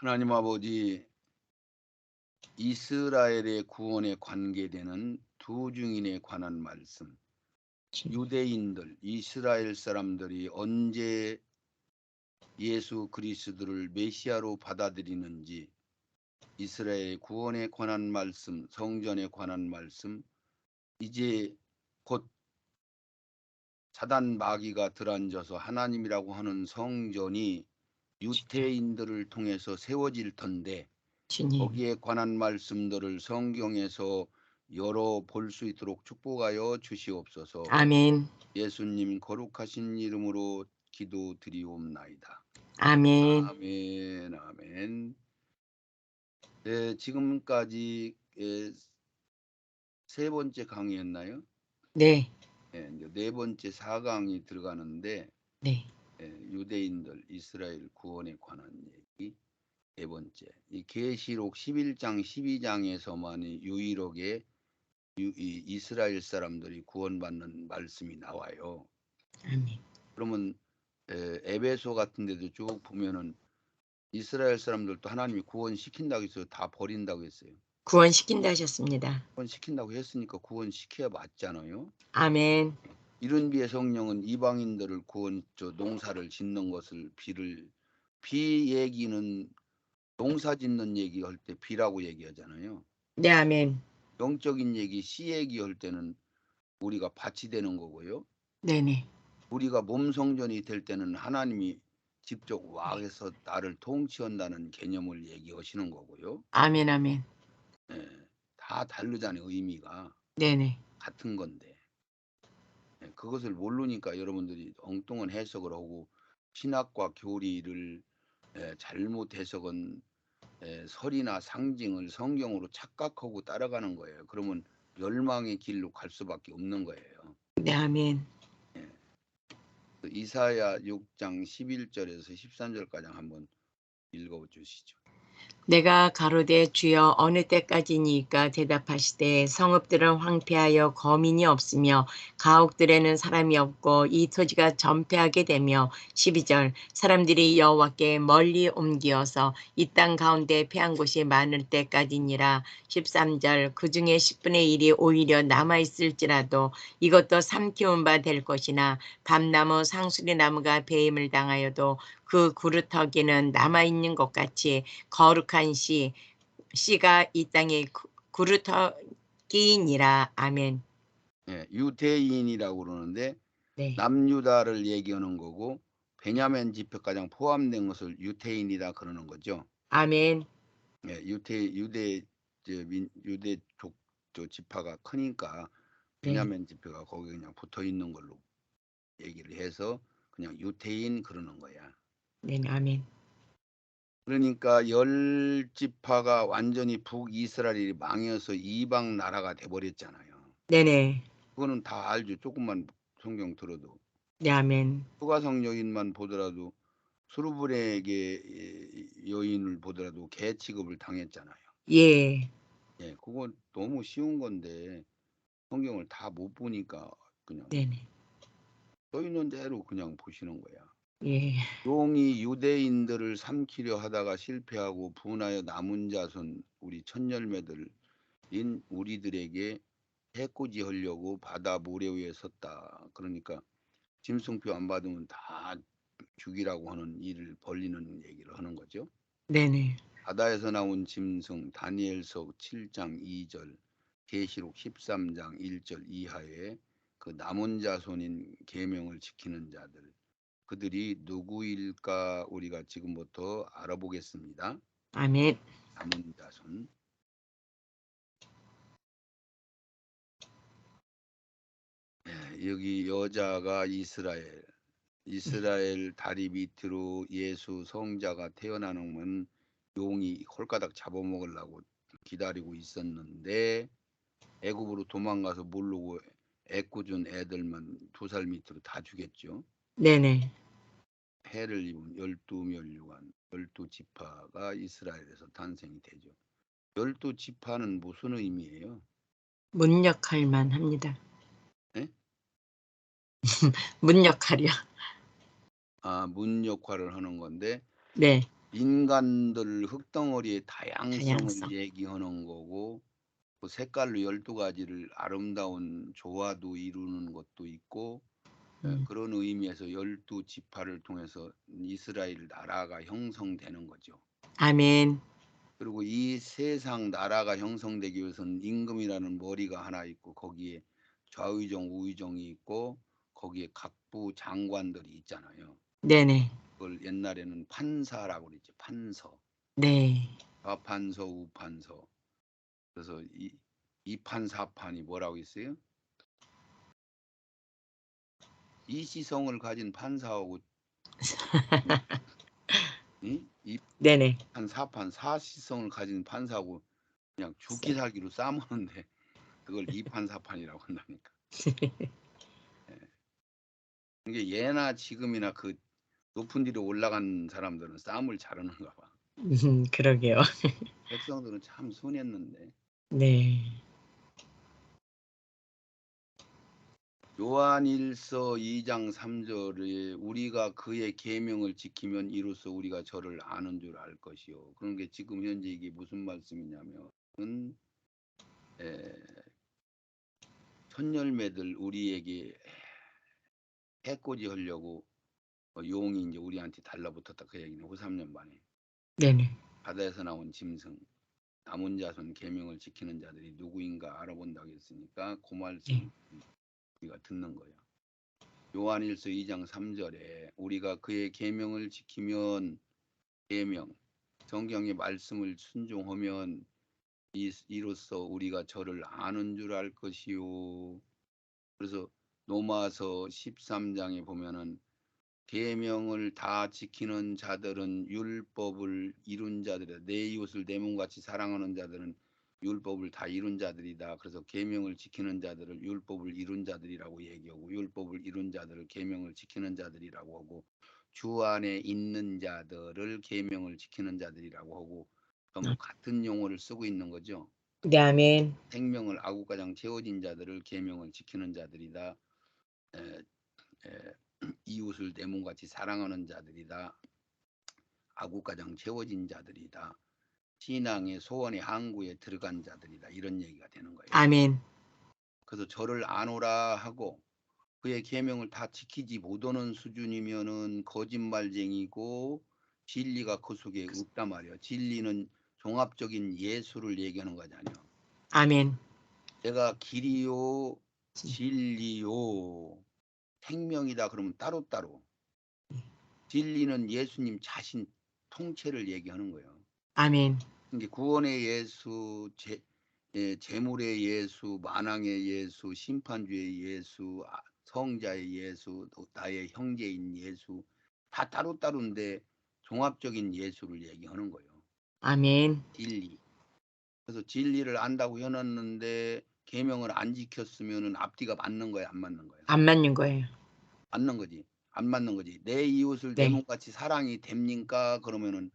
하나님 아버지, 이스라엘의 구원에 관계되는 두 증인에 관한 말씀. 유대인들, 이스라엘 사람들이 언제 예수 그리스도를 메시아로 받아들이는지, 이스라엘의 구원에 관한 말씀, 성전에 관한 말씀, 이제 곧 사단 마귀가 들어앉아서 하나님이라고 하는 성전이 유대인들을 통해서 세워질 텐데, 주님. 거기에 관한 말씀들을 성경에서 열어볼 수 있도록 축복하여 주시옵소서. 아멘. 예수님 거룩하신 이름으로 기도드리옵나이다. 아멘. 아멘, 아멘. 네, 지금까지 세 번째 강의였나요? 네. 네, 이제 네 번째 4강이 들어가는데, 네. 유대인들 이스라엘 구원에 관한 얘기. 네 번째, 이 계시록 11장 12장에서만 유일하게 이 이스라엘 사람들이 구원받는 말씀이 나와요. 아멘. 그러면 에베소 같은 데도 쭉 보면은 이스라엘 사람들도 하나님이 구원시킨다고 했어요. 다 버린다고 했어요. 구원시킨다 하셨습니다. 구원시킨다고 했으니까 구원시켜야 맞잖아요. 아멘. 이른 비의 성령은 이방인들을 농사를 짓는 것을 비 얘기는 농사 짓는 얘기할 때 비라고 얘기하잖아요. 네, 아멘. 영적인 얘기 씨 얘기할 때는 우리가 밭이 되는 거고요. 네네. 우리가 몸 성전이 될 때는 하나님이 직접 와서 나를 통치한다는 개념을 얘기하시는 거고요. 아멘, 아멘. 다 다르잖아요. 의미가 네네. 같은 건데 그것을 모르니까 여러분들이 엉뚱한 해석을 하고 신학과 교리를 잘못 해석은 설이나 상징을 성경으로 착각하고 따라가는 거예요. 그러면 멸망의 길로 갈 수밖에 없는 거예요. 네, 아멘. 이사야 6장 11절에서 13절까지 한번 읽어주시죠. 내가 가로되 주여 어느 때까지니까 대답하시되 성읍들은 황폐하여 거민이 없으며 가옥들에는 사람이 없고 이 토지가 전폐하게 되며 12절 사람들이 여호와께 멀리 옮기어서 이 땅 가운데 패한 곳이 많을 때까지니라. 13절 그 중에 10분의 1이 오히려 남아있을지라도 이것도 삼키운 바 될 것이나 밤나무 상수리나무가 배임을 당하여도 그 구루터기는 남아있는 것 같이 거룩한 씨가 이 땅에 구루터기니라. 아멘. 유대인이라고 그러는데 네. 남유다를 얘기하는 거고 베냐민 지파가장 포함된 것을 유대인이라 그러는 거죠. 아멘. 유대 저 지파가 크니까 네. 베냐민 지파가 거기 그냥 붙어 있는 걸로 얘기를 해서 그냥 유대인 그러는 거야. 네, 아멘. 그러니까 열 지파가 완전히 북이스라엘이 망해서 이방 나라가 돼버렸잖아요. 네네. 그거는 다 알죠. 조금만 성경 들어도. 네, 아멘. 추가성 여인만 보더라도 수르브에게 여인을 보더라도 개 취급을 당했잖아요. 예. 그건 너무 쉬운 건데 성경을 다 못 보니까 그냥 네네. 써 있는 대로 그냥 보시는 거야. 예. 용이 유대인들을 삼키려 하다가 실패하고 분하여 남은 자손 우리 첫열매들인 우리들에게 해코지 하려고 바다 모래 위에 섰다. 그러니까 짐승표 안 받으면 다 죽이라고 하는 일을 벌리는 얘기를 하는 거죠. 네네. 바다에서 나온 짐승 다니엘서 7장 2절 계시록 13장 1절 이하에 그 남은 자손인 계명을 지키는 자들 그들이 누구일까 우리가 지금부터 알아보겠습니다. 아멘. 남은 자손 여기 여자가 이스라엘 다리 밑으로 예수 성자가 태어나는 건 용이 홀가닥 잡아먹으려고 기다리고 있었는데 애굽으로 도망가서 모르고 애꿎은 애들만 2살 밑으로 다 죽였죠. 네네. 해를 입은 12멸류관 12지파가 이스라엘에서 탄생이 되죠. 12지파는 무슨 의미예요? 문 역할만 합니다. 네? 문 역할이요. 문 역할을 하는 건데 네. 인간들 흙덩어리의 다양성을 다양성. 얘기하는 거고 그 색깔로 12가지를 아름다운 조화도 이루는 것도 있고 그런 의미에서 12지파를 통해서 이스라엘 나라가 형성되는 거죠. 아멘. 그리고 이 세상 나라가 형성되기 위해서는 임금이라는 머리가 하나 있고 거기에 좌의정, 우의정이 있고 거기에 각부 장관들이 있잖아요. 네네. 그걸 옛날에는 판사라고 그랬죠. 판서. 네. 좌판서, 우판서. 그래서 이판, 사판이 뭐라고 있어요? 이시성을 가진 판사하고 네네. 이판, 사판, 사시성을 가진 판사하고 그냥 죽기 살기로 싸우는데 그걸 이판, 사판이라고 한다니까. 예. 이게 예나 지금이나 그 높은 데로 올라간 사람들은 싸움을 잘하는가 봐. 그러게요. 백성들은 참 순했는데. 네. 요한일서 2장 3절에 우리가 그의 계명을 지키면 이로써 우리가 저를 아는 줄 알 것이요. 그런 게 지금 현재 이게 무슨 말씀이냐면 천열매들 우리에게 해코지 하려고 용이 이제 우리한테 달라붙었다 그 얘기는 후 3년 만에. 네네. 바다에서 나온 짐승 남은 자손 계명을 지키는 자들이 누구인가 알아본다고 했으니까 그 네. 말씀 우리가 듣는 거예요. 요한일서 2장 3절에 우리가 그의 계명을 지키면 계명 성경의 말씀을 순종하면 이로써 우리가 저를 아는 줄 알 것이요. 그래서 로마서 13장에 보면은 계명을 다 지키는 자들은 율법을 이룬 자들이다. 내 이웃을 내 몸같이 사랑하는 자들은 율법을 다 이룬 자들이다. 그래서 계명을 지키는 자들을 율법을 이룬 자들이라고 얘기하고 율법을 이룬 자들을 계명을 지키는 자들이라고 하고 주 안에 있는 자들을 계명을 지키는 자들이라고 하고 전부 같은 용어를 쓰고 있는 거죠. 네, 아멘. 생명을 아구가장 채워진 자들을 계명을 지키는 자들이다. 이웃을 내 몸같이 사랑하는 자들이다. 아구가장 채워진 자들이다. 신앙의 소원의 항구에 들어간 자들이다. 이런 얘기가 되는 거예요. 아멘. 그래서 저를 아노라 하고 그의 계명을 다 지키지 못하는 수준이면은 거짓말쟁이고 진리가 그 속에 없단 말이에요. 진리는 종합적인 예수를 얘기하는 거잖아요. 아멘. 내가 길이요 진리요 생명이다 그러면 따로따로 진리는 예수님 자신 통째를 얘기하는 거예요. 아멘. 이게 구원의 예수, 재물의 예수, 만왕의 예수, 심판주의 예수, 성자의 예수, 또 나의 형제인 예수 다 따로따로인데 종합적인 예수를 얘기하는 거예요. 아멘. 진리. 그래서 진리를 안다고 해놨는데 계명을 안 지켰으면은 앞뒤가 맞는 거예요, 안 맞는 거예요? 안 맞는 거예요. 맞는 거지. 안 맞는 거지. 내 이웃을 내 네. 몸같이 사랑이 됩니까? 그러면은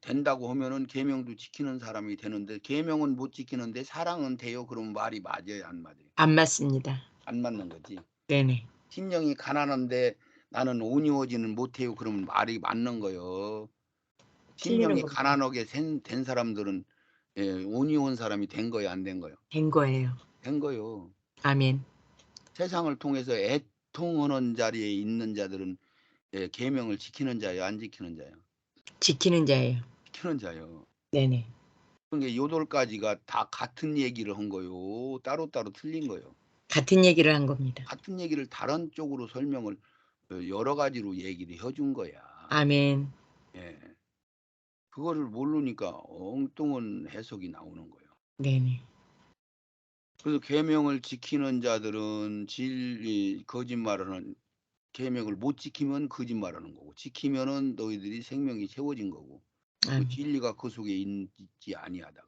된다고 하면은 계명도 지키는 사람이 되는데 계명은 못 지키는데 사랑은 돼요. 그러면 말이 맞아요, 안 맞아요? 안 맞습니다. 안 맞는 거지. 네네. 심령이 가난한데 나는 온유하지는 못해요. 그러면 말이 맞는 거예요. 틀리는 심령이 겁니다. 가난하게 된 사람들은 온유한 사람이 된 거예요, 안 된 거예요? 된 거예요. 된 거예요. 아멘. 세상을 통해서 애통하는 자리에 있는 자들은 계명을 지키는 자예요, 안 지키는 자예요? 지키는 자예요. 지키는 자예요. 네네. 그러니까 요돌까지가 다 같은 얘기를 한 거요. 따로따로 틀린 거예요. 같은 얘기를 한 겁니다. 같은 얘기를 다른 쪽으로 설명을 여러 가지로 얘기를 해준 거야. 아멘. 예. 그거를 모르니까 엉뚱한 해석이 나오는 거예요. 네네. 그래서 계명을 지키는 자들은 진리 거짓말하는 계명을 못 지키면 거짓말하는 거고 지키면은 너희들이 생명이 채워진 거고 그 아멘. 진리가 그 속에 있지 아니하다.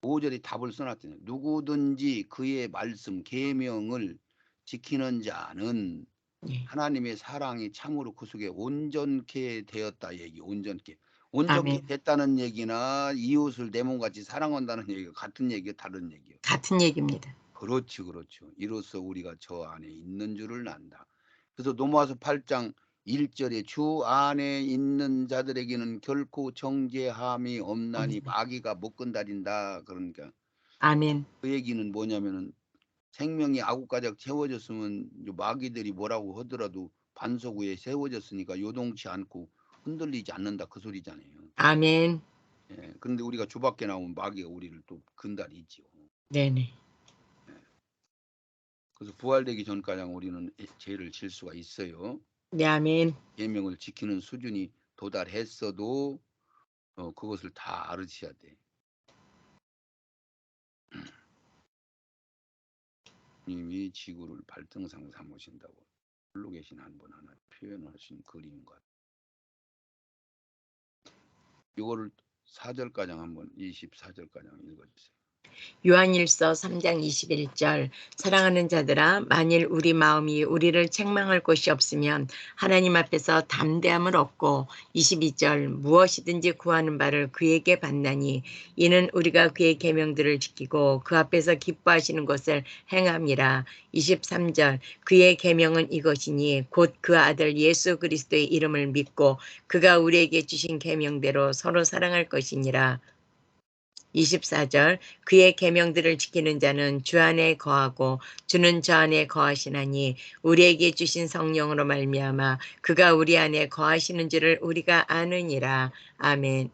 5절에 답을 써놨잖아요. 누구든지 그의 말씀 계명을 지키는 자는 네. 하나님의 사랑이 참으로 그 속에 온전케 되었다 얘기. 온전케. 온전케 아멘. 됐다는 얘기나 이웃을 내 몸같이 사랑한다는 얘기가 같은 얘기예요, 다른 얘기예요? 같은 얘기입니다. 그렇죠, 그렇죠. 이로써 우리가 저 안에 있는 줄을 안다. 그래서 로마서 8장 1절에 주 안에 있는 자들에게는 결코 정죄함이 없나니 없네. 마귀가 못 건드린다. 그러니까 아멘. 그 얘기는 뭐냐면은 생명이 아구가작 채워졌으면 요 마귀들이 뭐라고 하더라도 반석 위에 세워졌으니까 요동치 않고 흔들리지 않는다 그 소리잖아요. 아멘. 예. 그런데 우리가 주 밖에 나오면 마귀가 우리를 또 근달이지요. 네네. 예. 그래서 부활되기 전까지 우리는 죄를 질 수가 있어요. 네, 아멘. 계명을 지키는 수준이 도달했어도 그것을 다 알으셔야 돼. 님이 지구를 발등상 삼으신다고 홀로 계신 한 분 하나 표현하신 그림과 이거를 4절가량 한번 24절가량 읽어주세요. 요한일서 3장 21절 사랑하는 자들아 만일 우리 마음이 우리를 책망할 곳이 없으면 하나님 앞에서 담대함을 얻고 22절 무엇이든지 구하는 바를 그에게 받나니 이는 우리가 그의 계명들을 지키고 그 앞에서 기뻐하시는 것을 행함이라. 23절 그의 계명은 이것이니 곧 그 아들 예수 그리스도의 이름을 믿고 그가 우리에게 주신 계명대로 서로 사랑할 것이니라. 24절 그의 계명들을 지키는 자는 주 안에 거하고 주는 저 안에 거하시나니 우리에게 주신 성령으로 말미암아 그가 우리 안에 거하시는 줄을 우리가 아느니라. 아멘.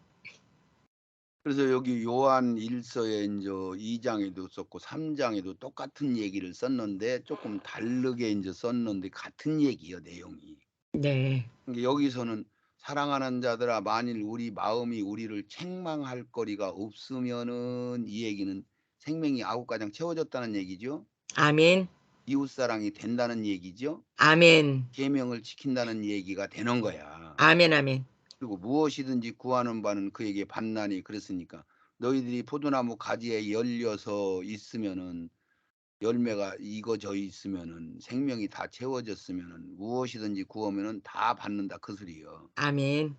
그래서 여기 요한 1서에 이제 2장에도 썼고 3장에도 똑같은 얘기를 썼는데 조금 다르게 이제 썼는데 같은 얘기요 내용이. 네. 그러니까 여기서는 사랑하는 자들아 만일 우리 마음이 우리를 책망할 거리가 없으면은 이 얘기는 생명이 아구가장 채워졌다는 얘기죠. 아멘. 이웃사랑이 된다는 얘기죠. 아멘. 계명을 지킨다는 얘기가 되는 거야. 아멘. 아멘. 그리고 무엇이든지 구하는 바는 그에게 받나니 그랬으니까 너희들이 포도나무 가지에 열려서 있으면은 열매가 익어져 있으면은 생명이 다 채워졌으면은 무엇이든지 구하면은 다 받는다 그 소리요. 아멘.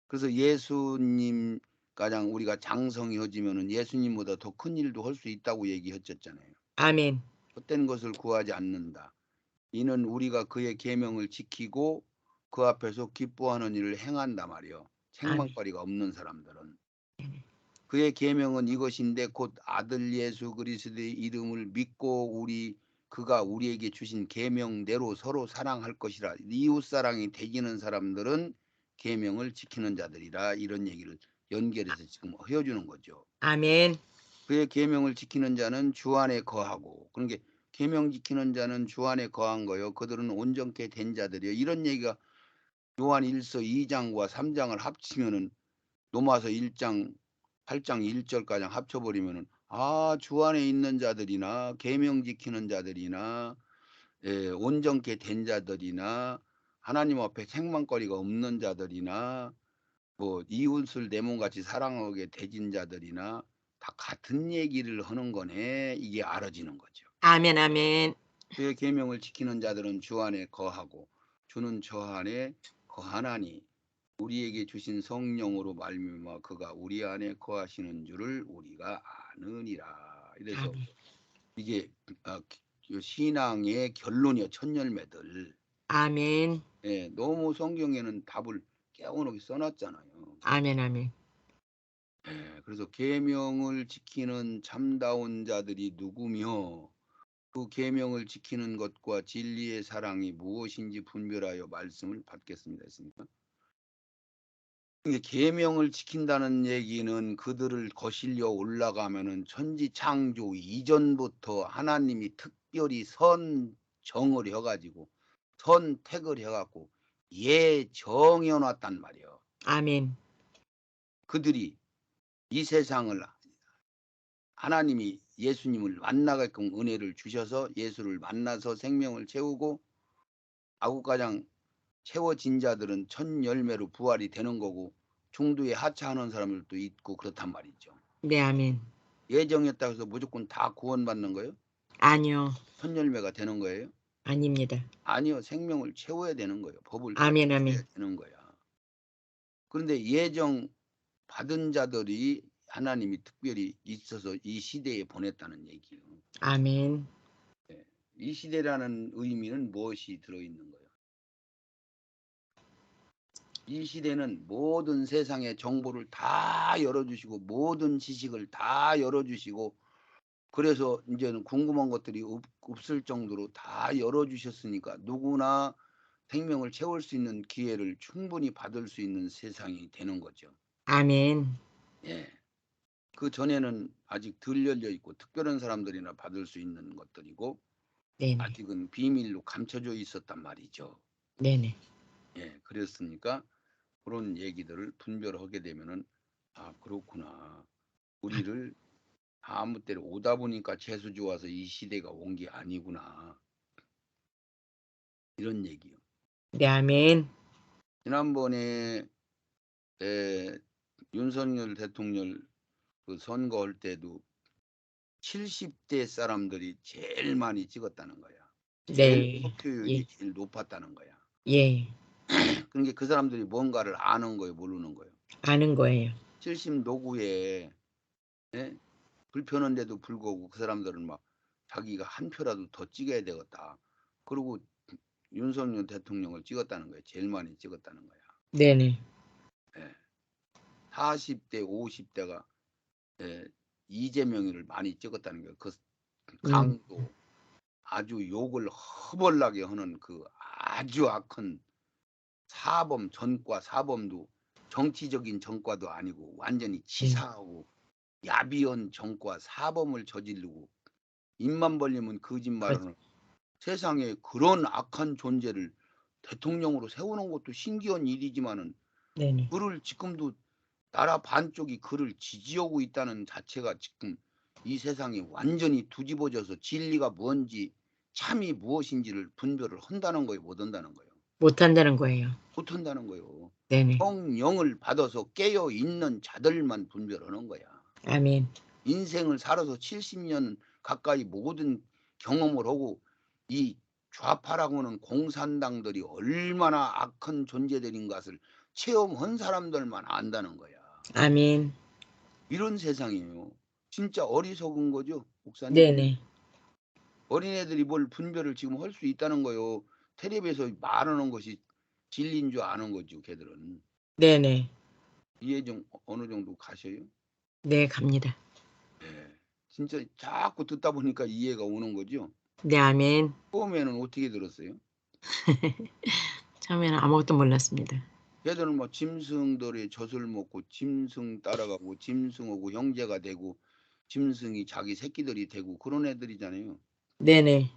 그래서 예수님 가장 우리가 장성해지면은 예수님보다 더 큰 일도 할 수 있다고 얘기했었잖아요. 아멘. 헛된 것을 구하지 않는다. 이는 우리가 그의 계명을 지키고 그 앞에서 기뻐하는 일을 행한다 말이요. 아멘. 책망거리가 없는 사람들은. 그의 계명은 이것인데 곧 아들 예수 그리스도의 이름을 믿고 그가 우리에게 주신 계명대로 서로 사랑할 것이라. 이웃 사랑이 되기는 사람들은 계명을 지키는 자들이라 이런 얘기를 연결해서 지금 헤어주는 거죠. 아멘. 그의 계명을 지키는 자는 주 안에 거하고 그러니까 계명 지키는 자는 주 안에 거한 거요. 그들은 온전케 된 자들이요. 이런 얘기가 요한 1서 2장과 3장을 합치면은 로마서 1장 8장 1절까지 합쳐버리면은 주 안에 있는 자들이나 계명 지키는 자들이나 온전케 된 자들이나 하나님 앞에 책망거리가 없는 자들이나 뭐 이웃을 내 몸같이 사랑하게 되진 자들이나 다 같은 얘기를 하는 거네. 이게 알아지는 거죠. 아멘. 아멘. 그의 계명을 지키는 자들은 주 안에 거하고 주는 저 안에 거하나니 우리에게 주신 성령으로 말미암아 그가 우리 안에 거하시는 줄을 우리가 아느니라. 이래서 아멘. 이게 신앙의 결론이요. 첫 열매들. 아멘. 예, 너무 성경에는 답을 깨어놓게 써놨잖아요. 아멘. 아멘. 예, 그래서 계명을 지키는 참다운 자들이 누구며 그 계명을 지키는 것과 진리의 사랑이 무엇인지 분별하여 말씀을 받겠습니다 했습니까? 이게 계명을 지킨다는 얘기는 그들을 거슬려 올라가면은 천지 창조 이전부터 하나님이 특별히 선정을 해가지고 선택을 해갖고 예정해 놨단 말이에요. 아멘. 그들이 이 세상을 하나님이 예수님을 만나게끔 은혜를 주셔서 예수를 만나서 생명을 채우고 아구가장 채워진 자들은 첫 열매로 부활이 되는 거고 중도에 하차하는 사람들도 있고 그렇단 말이죠. 네, 아멘. 예정했다고 해서 무조건 다 구원받는 거예요? 아니요. 첫 열매가 되는 거예요? 아닙니다. 아니요. 생명을 채워야 되는 거예요. 법을 다 아멘. 지켜야 아멘. 되는 거야. 그런데 예정 받은 자들이 하나님이 특별히 있어서 이 시대에 보냈다는 얘기예요. 아멘. 이 시대라는 의미는 무엇이 들어있는 거예요? 이 시대는 모든 세상의 정보를 다 열어주시고 모든 지식을 다 열어주시고 그래서 인제는 궁금한 것들이 없을 정도로 다 열어주셨으니까 누구나 생명을 채울 수 있는 기회를 충분히 받을 수 있는 세상이 되는 거죠. 아멘. 예. 그전에는 아직 덜 열려 있고 특별한 사람들이나 받을 수 있는 것들이고 네네. 아직은 비밀로 감춰져 있었단 말이죠. 네네. 예. 그랬으니까 그런 얘기들을 분별하게 되면은 '아 그렇구나. 아 우리를 아무 때나 오다 보니까 재수지 와서 이 시대가 온 게 아니구나.' 이런 얘기요. 네 아멘. 지난번에 에 윤석열 대통령 그 선거할 때도 70대 사람들이 제일 많이 찍었다는 거야. 제일 네. 예. 투표율이 제일 높았다는 거야. 예. 그러니까 그 사람들이 뭔가를 아는 거예요, 모르는 거예요. 아는 거예요. 70 노구에 예 불편한데도 불구하고 그 사람들은 막 자기가 한 표라도 더 찍어야 되겠다. 그러고 윤석열 대통령을 찍었다는 거예요. 제일 많이 찍었다는 거야. 네네. 예. 40 대, 50 대가 예 이재명이를 많이 찍었다는 거예요. 그 음. 강도 아주 욕을 허벌나게 하는 그 아주 악한 사범 전과 사범도 정치적인 전과도 아니고 완전히 네. 치사하고 야비한 전과 사범을 저지르고 입만 벌리면 거 거짓말하는 세상에 그런 악한 존재를 대통령으로 세우는 것도 신기한 일이지만은 네네. 그를 지금도 나라 반쪽이 그를 지지하고 있다는 자체가 지금 이 세상이 완전히 뒤집어져서 진리가 뭔지 참이 무엇인지를 분별을 한다는 거예요, 못 한다는 거예요. 못 한다는 거예요. 못 한다는 거예요. 네네. 성령을 받아서 깨어 있는 자들만 분별하는 거야. 아멘. 인생을 살아서 70년 가까이 모든 경험을 하고 이 좌파라고 하는 공산당들이 얼마나 악한 존재들인 것을 체험한 사람들만 안다는 거야. 아멘. 이런 세상이에요. 진짜 어리석은 거죠, 목사님? 네네. 어린애들이 뭘 분별을 지금 할 수 있다는 거요. 텔레비에서 말하는 것이 진리인 줄 아는 거죠, 걔들은. 네네. 이해 좀 어느 정도 가셔요? 네 갑니다. 예. 진짜 자꾸 듣다 보니까 이해가 오는 거죠. 네 아멘. 처음에는 어떻게 들었어요? 처음에는 아무것도 몰랐습니다. 걔들은 막 짐승들의 젖을 먹고 짐승 따라가고 짐승하고 형제가 되고 짐승이 자기 새끼들이 되고 그런 애들이잖아요. 네네.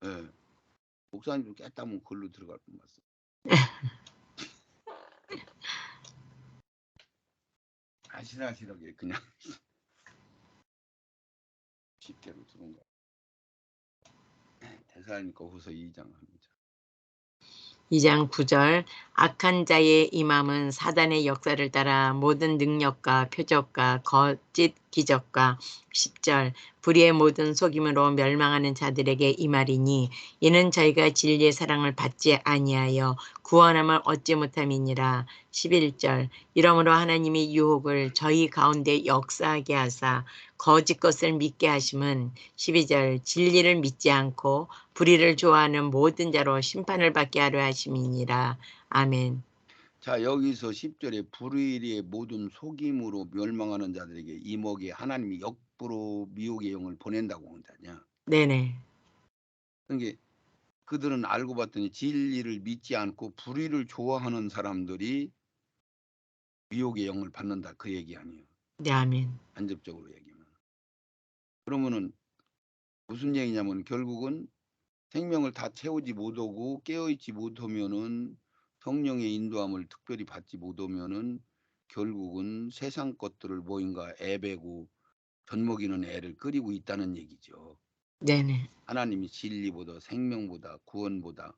예. 목사님도 깨따면 글로 들어갈 것 같습니다. 아실아실하게 그냥 쉽게로 들은 거. 대사니까 후서 2장 합니다. 2장 9절 악한 자의 임함은 사단의 역사를 따라 모든 능력과 표적과 거짓 기적과 10절 불의의 모든 속임으로 멸망하는 자들에게 임하리니 이는 저희가 진리의 사랑을 받지 아니하여 구원함을 얻지 못함이니라. 11절 이러므로 하나님이 유혹을 저희 가운데 역사하게 하사 거짓 것을 믿게 하심은 12절 진리를 믿지 않고 불의를 좋아하는 모든 자로 심판을 받게 하려 하심이니라. 아멘. 자 여기서 10 절에 불의의 모든 속임으로 멸망하는 자들에게 이목에 하나님이 역부로 미혹의 영을 보낸다고 한다냐. 네네. 그게 그들은 알고 봤더니 진리를 믿지 않고 불의를 좋아하는 사람들이 미혹의 영을 받는다 그 얘기 아니에요. 네, 아멘. 간접적으로 얘기하면. 그러면은 무슨 얘기냐면 결국은 생명을 다 채우지 못하고 깨어있지 못하면은 성령의 인도함을 특별히 받지 못하면은 결국은 세상 것들을 뭐인가 애배고 젖먹이는 애를 끓이고 있다는 얘기죠. 네네. 하나님이 진리보다 생명보다 구원보다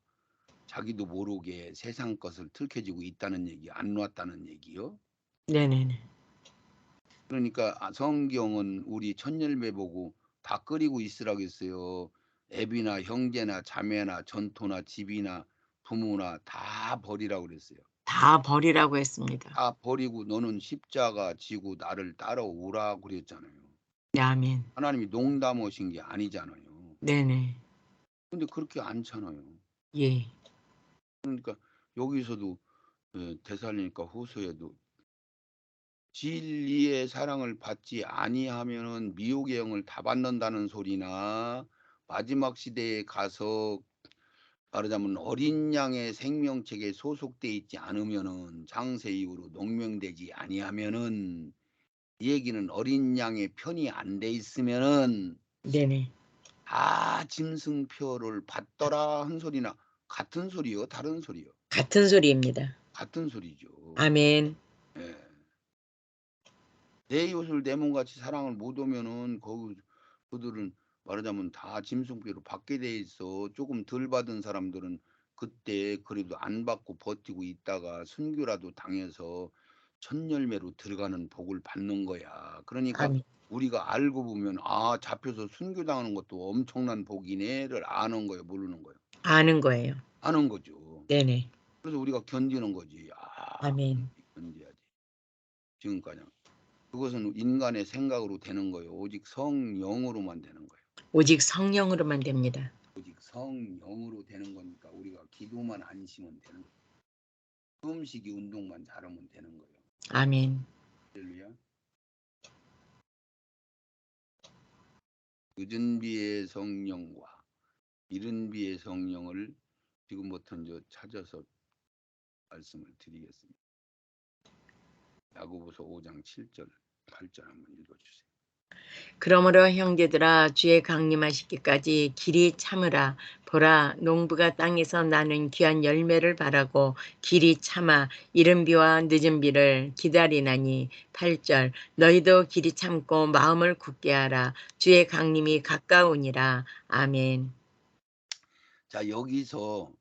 자기도 모르게 세상 것을 들켜지고 있다는 얘기 안 놨다는 얘기요. 네네네. 그러니까 성경은 우리 첫열매 보고 다 끓이고 있으라고 했어요. 애비나 형제나 자매나 전토나 집이나 부모나 다 버리라고 그랬어요. 다 버리라고 했습니다. 다 버리고 너는 십자가 지고 나를 따라오라 그랬잖아요. 네, 아멘. 하나님이 농담하신 게 아니잖아요. 네네. 근데 그렇게 않잖아요. 예. 그러니까 여기서도 데살로니가 후서에도 진리의 사랑을 받지 아니하면은 미혹의 영을 다 받는다는 소리나 마지막 시대에 가서 말하자면 어린 양의 생명책에 소속돼 있지 않으면은 장세 이후로 농명되지 아니하면은 이 얘기는 어린 양의 편이 안 돼 있으면은 네네. 다 짐승표를 받더라 한 소리나 같은 소리요, 다른 소리요? 같은 소리입니다. 같은 소리죠. 아멘. 예. 내 이웃을 내 몸같이 사랑을 못 오면은 그들은 말하자면 다 짐승표로 받게 돼 있어. 조금 덜 받은 사람들은 그때 그래도 안 받고 버티고 있다가 순교라도 당해서 첫 열매로 들어가는 복을 받는 거야. 그러니까 아멘. 우리가 알고 보면 아 잡혀서 순교당하는 것도 엄청난 복이네를 아는 거예요, 모르는 거예요. 아는 거예요. 아는 거죠. 네네. 그래서 우리가 견디는 거지. 아, 아멘. 견뎌야지. 지금까지. 그것은 인간의 생각으로 되는 거예요. 오직 성령으로만 되는 거예요. 오직 성령으로만 됩니다. 오직 성령으로 되는 거니까 우리가 기도만 안심은 되는 거예요. 숨쉬기 운동만 잘하면 되는 거예요. 아멘. 할렐루야. 늦은 비의 성령과 이른 비의 성령을 지금부터 이제 찾아서 말씀을 드리겠습니다. 야고보서 5장 7절, 8절 한번 읽어주세요. 그러므로 형제들아 주의 강림하시기까지 길이 참으라. 보라 농부가 땅에서 나는 귀한 열매를 바라고 길이 참아 이른 비와 늦은 비를 기다리나니 8절 너희도 길이 참고 마음을 굳게 하라. 주의 강림이 가까우니라. 아멘. 자 여기서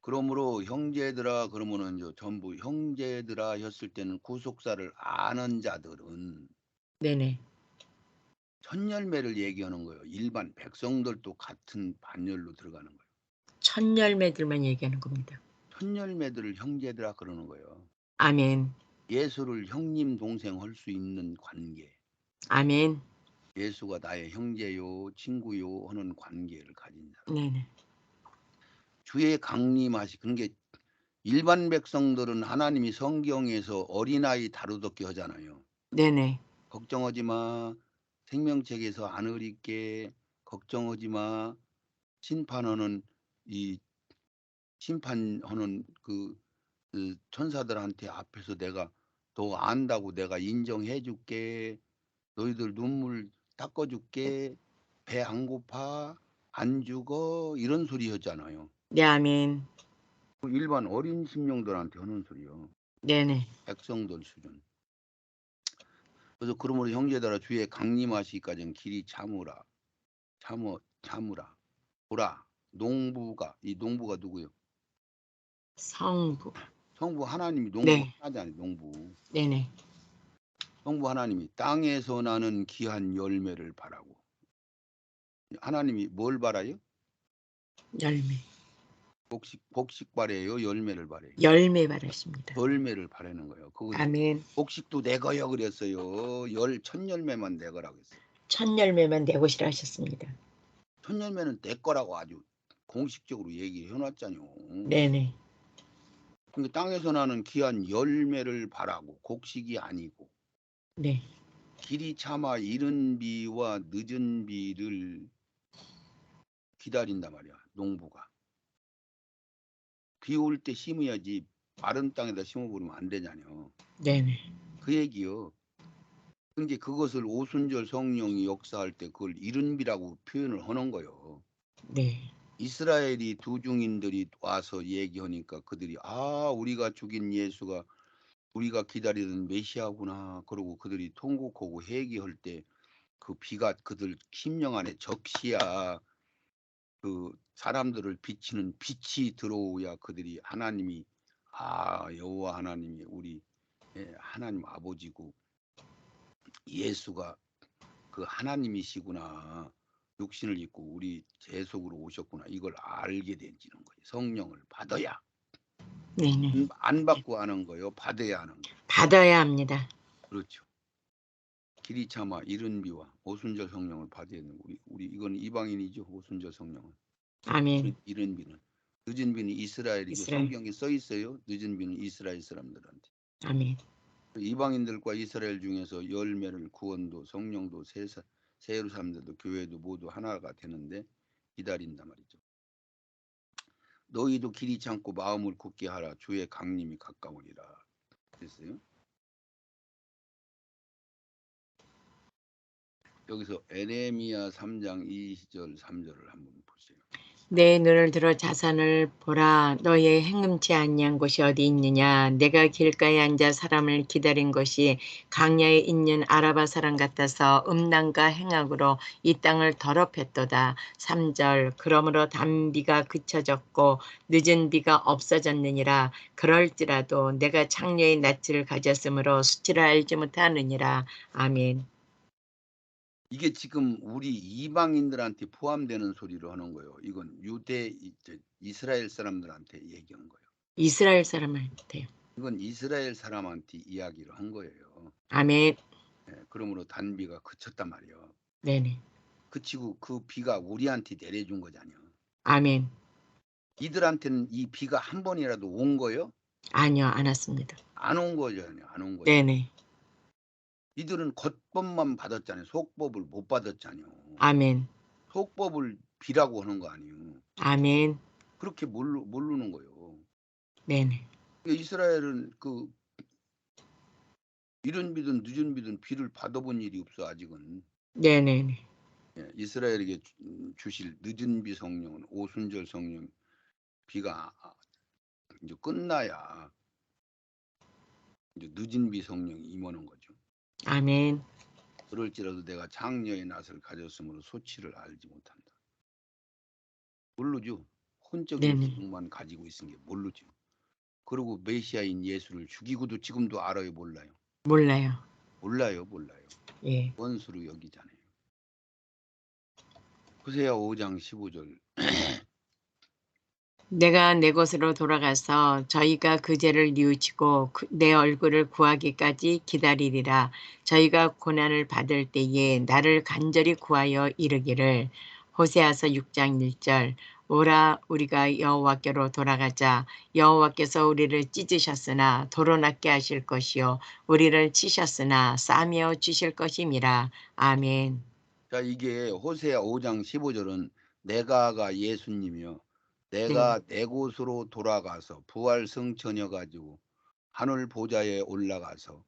그러므로 형제들아 그러면은 이제 전부 형제들아 했을 때는 구속사를 아는 자들은 네네. 첫 열매를 얘기하는 거예요. 일반 백성들도 같은 반열로 들어가는 거예요. 첫 열매들만 얘기하는 겁니다. 첫 열매들을 형제들아 그러는 거예요. 아멘. 예수를 형님 동생 할 수 있는 관계. 아멘. 예수가 나의 형제요 친구요 하는 관계를 가진 사람. 네네. 주의 강림하시 그런 게 일반 백성들은 하나님이 성경에서 어린아이 다루듯이 하잖아요. 네네. 걱정하지 마. 생명책에서 안 어릴게. 걱정하지 마. 심판하는 이 심판하는 그 천사들한테 앞에서 내가 너 안다고 내가 인정해 줄게. 너희들 눈물 닦아 줄게. 배 안 고파. 안 죽어. 이런 소리 하잖아요. 네, 아멘. 그 일반 어린 심령들한테 하는 소리요. 네네. 백성들 수준. 그래서 그러므로 형제들아 주의 강림하시기까지는 길이 참으라. 참으라. 보라. 농부가 이 농부가 누구요? 성부. 성부 하나님이 농부 네. 하나잖아요. 농부. 네네. 성부 하나님이 땅에서 나는 귀한 열매를 바라고. 하나님이 뭘 바라요? 열매. 복식 바래요. 열매를 바래요. 열매 바라십니다. 열매를 바라는 거예요. 그것이 아멘. 복식도 내 거요 그랬어요. 첫 열매만 내 거라고 했어요. 첫 열매만 내고시라 하셨습니다. 첫 열매는 내 거라고 아주 공식적으로 얘기해 놨잖아요. 네네. 그러니까 땅에서 나는 귀한 열매를 바라고 곡식이 아니고 네. 길이 참아 이른 비와 늦은 비를 기다린단 말이야. 농부가. 비 올 때 심어야지 마른 땅에다 심어버리면 안 되잖아요. 네네. 그 얘기요. 근데 그것을 오순절 성령이 역사할 때 그걸 이른 비라고 표현을 하는 거예요. 네. 이스라엘이 두 중인들이 와서 얘기하니까 그들이 아 우리가 죽인 예수가 우리가 기다리던 메시아구나. 그러고 그들이 통곡하고 회개할 때 그 비가 그들 심령 안에 적시야 그 사람들을 비치는 빛이 들어오야 그들이 하나님이 아 여호와 하나님이 우리 하나님 아버지고 예수가 그 하나님이시구나. 육신을 입고 우리 제 속으로 오셨구나. 이걸 알게 되지는 거예요. 성령을 받아야. 네네. 안 받고 하는 거예요. 받아야 하는 거예요. 받아야 합니다. 그렇죠. 길이 참아 이른 비와 오순절 성령을 받아야 되는 우리 이건 이방인이죠. 오순절 성령은 아멘. 이른 비는 늦은 비는 이스라엘이죠. 이스라엘. 성경에 써 있어요. 늦은 비는 이스라엘 사람들한테. 아멘. 이방인들과 이스라엘 중에서 열매를 구원도 성령도 새 예루살렘도 교회도 모두 하나가 되는데 기다린단 말이죠. 너희도 길이 참고 마음을 굳게 하라. 주의 강림이 가까우니라. 됐어요? 여기서 에레미야 3장 2절 3절을 한번 보세요. 내 눈을 들어 자산을 보라. 너의 행음치 아니한 곳이 어디 있느냐. 내가 길가에 앉아 사람을 기다린 것이 강야에 있는 아라바 사람 같아서 음란과 행악으로 이 땅을 더럽혔도다. 3절 그러므로 단비가 그쳐졌고 늦은 비가 없어졌느니라. 그럴지라도 내가 창녀의 낯을 가졌으므로 수치를 알지 못하느니라. 아멘. 이게 지금 우리 이방인들한테 포함되는 소리를 하는 거예요. 이건 이스라엘 사람들한테 얘기한 거예요. 이스라엘 사람한테요. 이건 이스라엘 사람한테 이야기를 한 거예요. 아멘. 그러므로 단비가 그쳤단 말이에요. 네네. 그치고 그 비가 우리한테 내려준 거잖아요. 아멘. 이들한테는 이 비가 한 번이라도 온 거예요? 아니요, 안 왔습니다. 안 온 거잖아요. 안 온 거잖아요. 네네. 이들은 겉법만 받았잖아요. 속법을 못 받았잖아요. 아멘. 속법을 비라고 하는 거 아니에요. 아멘. 그렇게 모르는 거예요. 네네. 이스라엘은 이른 비든 늦은 비든 비를 받아본 일이 없어 아직은. 네네네. 이스라엘에게 주실 늦은 비 성령은 오순절 성령 비가 이제 끝나야 이제 늦은 비 성령이 임하는 거죠. 아멘. 그럴지라도 내가 장녀의 낯을 가졌으므로 소치를 알지 못한다. 모르죠. 혼적인 네네. 기능만 가지고 있은 게 모르죠. 그리고 메시아인 예수를 죽이고도 지금도 알아요, 몰라요? 몰라요. 몰라요. 예. 원수로 여기잖아요. 호세아 5장 15절. 내가 내 곳으로 돌아가서 저희가 그 죄를 뉘우치고 내 얼굴을 구하기까지 기다리리라. 저희가 고난을 받을 때에 나를 간절히 구하여 이르기를. 호세아서 6장 1절. 오라 우리가 여호와께로 돌아가자. 여호와께서 우리를 찢으셨으나 도로낫게 하실 것이요 우리를 치셨으나 싸매어 주실 것임이라. 아멘. 자, 이게 호세아 5장 15절은 내가가 예수님이요. 네. 내가 내 곳으로 돌아가서 부활 승천여 가지고 하늘 보좌에 올라가서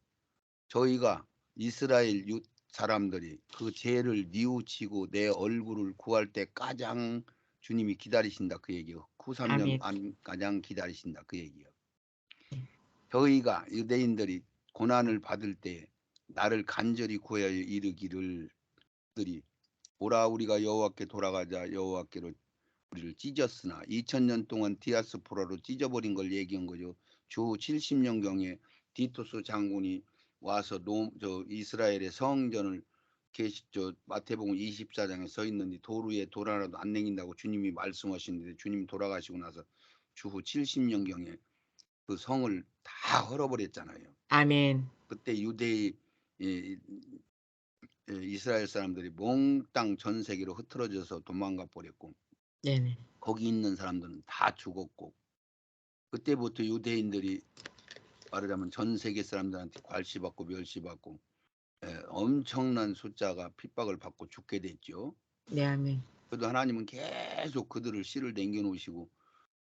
저희가 이스라엘 사람들이 그 죄를 뉘우치고 내 얼굴을 구할 때 가장 주님이 기다리신다 그 얘기요. 93년 아멘. 가장 기다리신다 그 얘기요. 저희가 유대인들이 고난을 받을 때 나를 간절히 구하여 이르기를 들이 오라 우리가 여호와께 돌아가자. 여호와께로 우리를 찢었으나 2000년 동안 디아스포라로 찢어버린 걸 얘기한 거죠. 주 70년경에 디토스 장군이 와서 이스라엘의 성전을 마태복음 24장에 써 있는데 돌 위에 돌 하나도 안 내긴다고 주님이 말씀하시는데 주님 돌아가시고 나서 주후 70년경에 그 성을 다 헐어버렸잖아요. 아멘. 그때 이스라엘 사람들이 몽땅 전 세계로 흩어져서 도망가 버렸고 네네. 거기 있는 사람들은 다 죽었고 그때부터 유대인들이 말하자면 전 세계 사람들한테 괄시받고 멸시받고 엄청난 숫자가 핍박을 받고 죽게 됐죠. 네, 아멘. 그래도 하나님은 계속 그들을 씨를 남겨놓으시고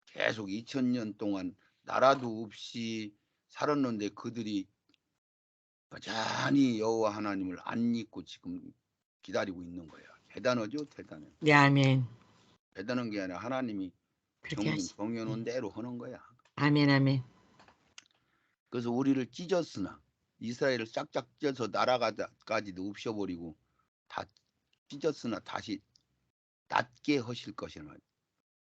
계속 2000년 동안 나라도 없이 살았는데 그들이 여전히 여호와 하나님을 안 잊고 지금 기다리고 있는 거야. 대단하죠, 대단해. 네, 아멘. 대단한 게 아니라 하나님이 그렇게 하시. 정해놓은 대로 하는 거야. 아멘, 아멘. 그래서 우리를 찢었으나 이스라엘을 싹싹 찢어서 나라까지도 없애버리고 다 찢었으나 다시 낫게 하실 것이나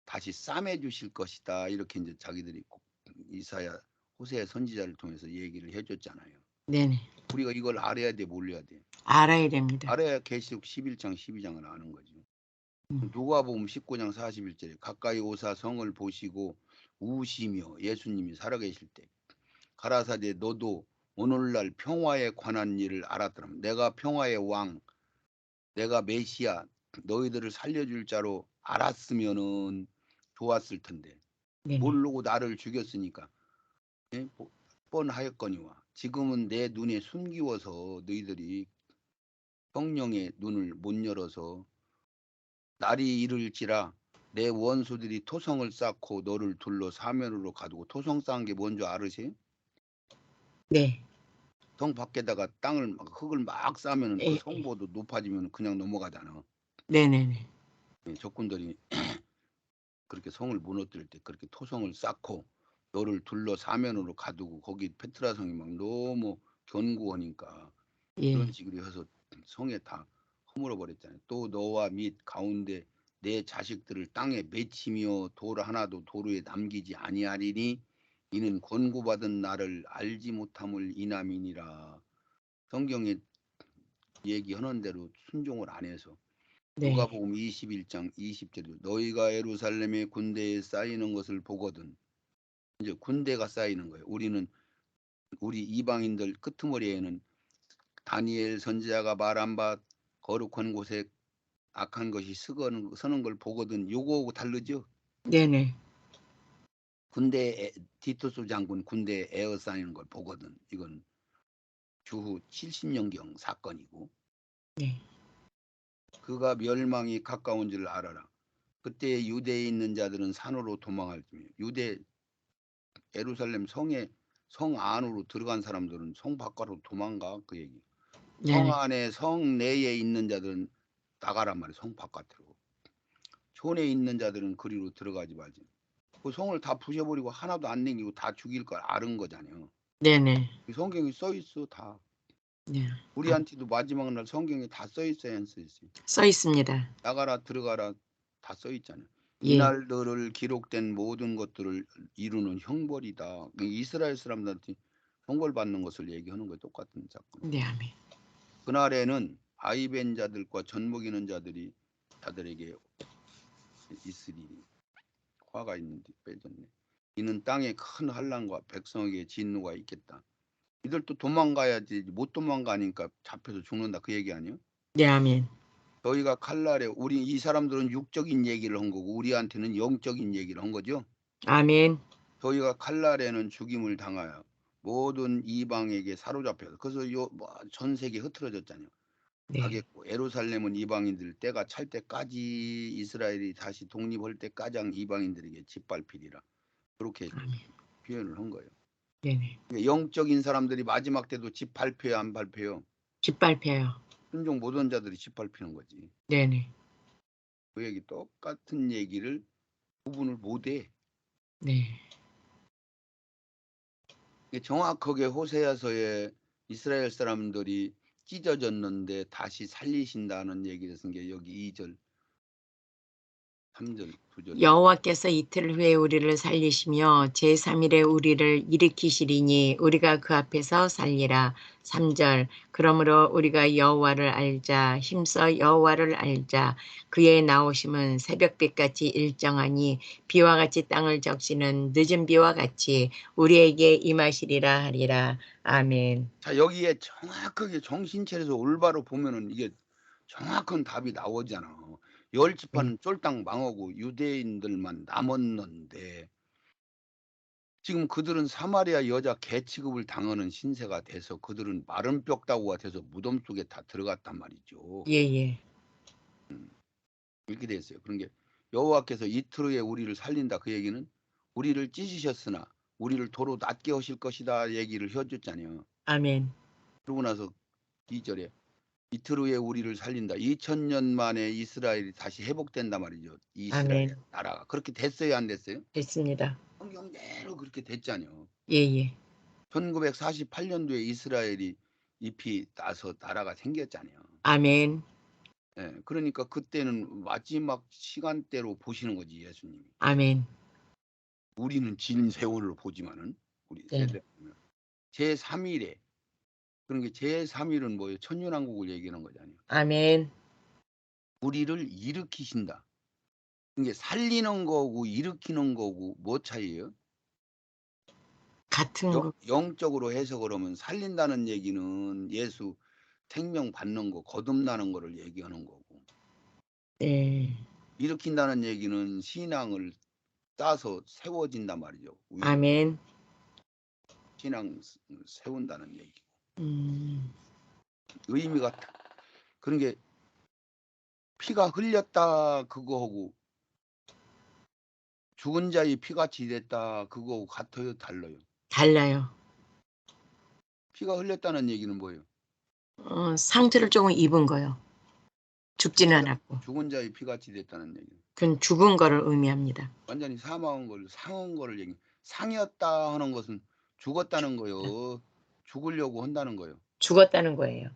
다시 싸매 주실 것이다. 이렇게 이제 자기들이 이사야 호세아 선지자를 통해서 얘기를 해줬잖아요. 네네. 우리가 이걸 알아야 돼, 몰라야 돼. 알아야 됩니다. 알아야 계시록 11장 12장을 아는 거죠. 음. 누가복음 19장 41절에 가까이 오사 성을 보시고 우시며 예수님이 살아계실 때 가라사대 너도 오늘날 평화에 관한 일을 알았더라면 내가 평화의 왕 내가 메시아 너희들을 살려줄 자로 알았으면은 좋았을 텐데 네네. 모르고 나를 죽였으니까. 예? 뻔하였거니와 지금은 내 눈에 숨기워서 너희들이 성령의 눈을 못 열어서 날이 이를지라 내 원수들이 토성을 쌓고 너를 둘러 사면으로 가두고. 토성 쌓은 게 뭔 줄 알으세요? 네. 성 밖에다가 땅을 흙을 막 쌓으면 그 예, 예. 성보도 높아지면 그냥 넘어가잖아. 네네네. 예, 적군들이 그렇게 성을 무너뜨릴 때 그렇게 토성을 쌓고 너를 둘러 사면으로 가두고 거기 페트라 성이 막 너무 견고하니까 그런 예. 식으로 해서 성에 다 허물어 버렸잖아요. 또 너와 및 가운데 내 자식들을 땅에 맺히며 돌 하나도 도로에 남기지 아니하리니 이는 권고받은 나를 알지 못함을 인함이니라. 성경에 얘기하는 대로 순종을 안 해서. 네. 누가복음 21장 20절에 너희가 예루살렘의 군대에 쌓이는 것을 보거든. 이제 군대가 쌓이는 거예요. 우리 이방인들 끄트머리에는 다니엘 선지자가 말한 바 거룩한 곳에 악한 것이 서는 걸 보거든. 요거하고 다르죠. 네네. 군대 디토스 장군 군대 에어싸이는 걸 보거든. 이건 주후 70년경 사건이고 네. 그가 멸망이 가까운 줄 알아라. 그때 유대에 있는 자들은 산으로 도망할지며 유대 예루살렘 성 안으로 들어간 사람들은 성 밖으로 도망가 그 얘기. 성 네네. 안에 성 내에 있는 자들은 나가란 말이야. 성 바깥으로. 촌에 있는 자들은 그리로 들어가지 말지. 그 성을 다 부셔버리고 하나도 안 남기고 다 죽일 걸 아는 거잖아요. 네네. 성경이 써 있어 다. 네. 아, 우리한테도 마지막 날 성경에 다 써 있어야 안 써 있어요. 써 있습니다. 나가라 들어가라 다 써 있잖아요. 예. 이날들을 기록된 모든 것들을 이루는 형벌이다. 이스라엘 사람들한테 형벌 받는 것을 얘기하는 거예요. 똑같은 사건. 네, 아멘. 그날에는 아이벤 자들과 젖먹이는 자들에게 있으리니 화가 있는데 빼졌네. 이는 땅에 큰 환난과 백성에게 진노가 있겠다. 이들도 도망가야지 못 도망가니까 잡혀서 죽는다 그 얘기 아니에요? 네, 아멘. 저희가 칼날에 우리 이 사람들은 육적인 얘기를 한 거고 우리한테는 영적인 얘기를 한 거죠. 아멘. 저희가 칼날에는 죽임을 당하여 모든 이방에게 사로잡혀서 그래서 전 세계 흩어졌잖아요. 네. 가겠고 예루살렘은 이방인들 때가 찰 때까지 이스라엘이 다시 독립할 때까지 이방인들에게 짓밟히리라. 그렇게 아멘. 표현을 한 거예요. 네네. 그러니까 영적인 사람들이 마지막 때도 짓밟혀요, 안 밟혀요? 짓밟혀요. 순종 못한 자들이 짓밟히는 거지. 네네. 그 얘기 똑같은 얘기를 구분을 못해. 네. 정확하게 호세아서에 이스라엘 사람들이 찢어졌는데 다시 살리신다는 얘기를 쓴 게 여기 2절, 3절, 9절에 나와. 여호와께서 이틀 후에 우리를 살리시며 제3일에 우리를 일으키시리니 우리가 그 앞에서 살리라. 3절 그러므로 우리가 여호와를 알자 힘써 여호와를 알자 그의 나오심은 새벽빛같이 일정하니 비와 같이 땅을 적시는 늦은 비와 같이 우리에게 임하시리라 하리라. 아멘. 자, 여기에 정확하게 정신 차려서 올바로 보면은 이게 정확한 답이 나오잖아. 열 네. 지파는 쫄딱 망하고 유대인들만 남았는데 지금 그들은 사마리아 여자 개 취급을 당하는 신세가 돼서 그들은 마른 뼈다구가 돼서 무덤 속에 다 들어갔단 말이죠. 예예. 음, 이렇게 됐어요. 그런 게 여호와께서 이틀 후에 우리를 살린다 그 얘기는 우리를 찢으셨으나 우리를 도로 낫게 하실 것이다 얘기를 해줬잖아요. 아멘. 그러고 나서 2절에 이틀 후에 우리를 살린다. 2000년 만에 이스라엘이 다시 회복된단 말이죠. 이스라엘 아멘. 나라가. 그렇게 됐어요, 안 됐어요? 됐습니다. 성경대로 그렇게 됐잖아요. 예예. 1948년도에 이스라엘이 잎이 나서 나라가 생겼잖아요. 아멘. 예, 그러니까 그때는 마지막 시간대로 보시는 거지, 예수님이. 아멘. 우리는 진 세월을 보지만은 우리 네. 세대 보면 제3일에 그런 게 제3일은 뭐예요? 천년왕국을 얘기하는 거잖아요. 아멘. 우리를 일으키신다. 이게 살리는 거고 일으키는 거고 뭐 차이예요? 같은 거. 영적으로 해석을 하면 살린다는 얘기는 예수 생명 받는 거, 거듭나는 거를 얘기하는 거고 네. 일으킨다는 얘기는 신앙을 쌓아서 세워진단 말이죠. 위에 아멘. 신앙 세운다는 얘기. 음. 의미가 그런 게 피가 흘렸다 그거하고 죽은 자의 피같이 됐다 그거하고 같아요, 달라요? 달라요. 피가 흘렸다는 얘기는 뭐예요? 상처를 조금 입은 거요. 죽지는 않았고. 죽은 자의 피같이 됐다는 얘기. 그건 죽은 거를 의미합니다. 완전히 사망한 걸 상한 거를 얘기. 상이었다 하는 것은 죽었다는 거요. 죽으려고 한다는 거요. 죽었다는 거예요.